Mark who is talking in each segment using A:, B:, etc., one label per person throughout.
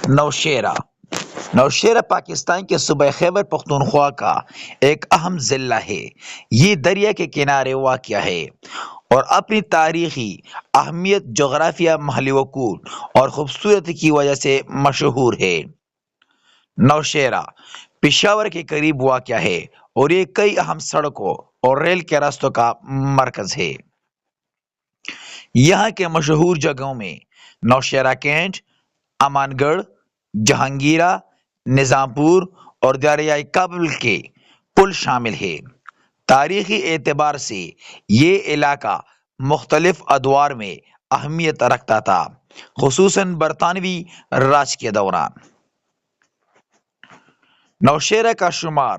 A: نوشیرہ نوشیرہ پاکستان کے صوبہ خیبر پختونخوا کا ایک اہم ضلع ہے۔ یہ دریا کے کنارے واقع ہے اور اپنی تاریخی اہمیت، جغرافیہ، محلی وقوع اور خوبصورتی کی وجہ سے مشہور ہے۔ نوشیرہ پشاور کے قریب واقع ہے اور یہ کئی اہم سڑکوں اور ریل کے راستوں کا مرکز ہے۔ یہاں کے مشہور جگہوں میں نوشیرہ کینٹ، امان گڑھ، جہانگیرہ، نظام پور اور دریائے کابل کے پل شامل ہیں۔ تاریخی اعتبار سے یہ علاقہ مختلف ادوار میں اہمیت رکھتا تھا، خصوصاً برطانوی راج کے دوران۔ نوشیرہ کا شمار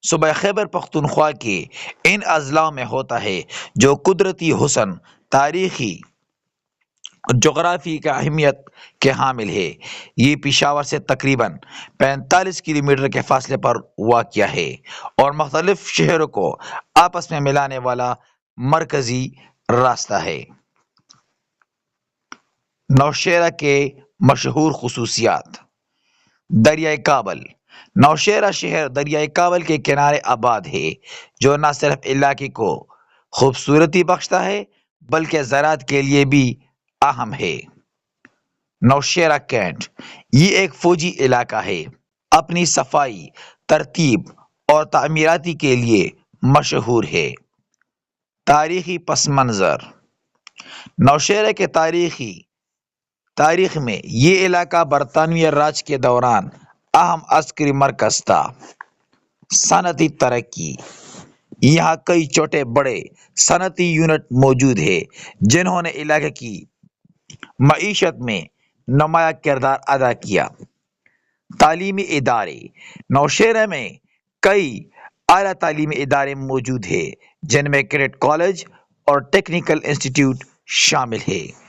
A: صوبہ خیبر پختونخوا کے ان اضلاع میں ہوتا ہے جو قدرتی حسن، تاریخی جغرافی کا اہمیت کے حامل ہے۔ یہ پشاور سے تقریباً 45 کلومیٹر کے فاصلے پر واقع ہے اور مختلف شہروں کو آپس میں ملانے والا مرکزی راستہ ہے۔ نوشیرہ کے مشہور خصوصیات۔ دریائے کابل۔ نوشیرہ شہر دریائے کابل کے کنارے آباد ہے، جو نہ صرف علاقے کو خوبصورتی بخشتا ہے بلکہ زراعت کے لیے بھی اہم ہے۔ نوشیرہ کینٹ یہ ایک فوجی علاقہ ہے، اپنی صفائی، ترتیب اور تعمیراتی کے لیے مشہور ہے۔ تاریخی پس منظر۔ نوشیرہ کے تاریخ میں یہ علاقہ برطانوی راج کے دوران اہم عسکری مرکز تھا۔ صنعتی ترقی۔ یہاں کئی چھوٹے بڑے صنعتی یونٹ موجود ہیں جنہوں نے علاقے کی معیشت میں نمایاں کردار ادا کیا۔ تعلیمی ادارے۔ نوشیرہ میں کئی اعلیٰ تعلیمی ادارے موجود ہیں جن میں کیڈٹ کالج اور ٹیکنیکل انسٹی ٹیوٹ شامل ہے۔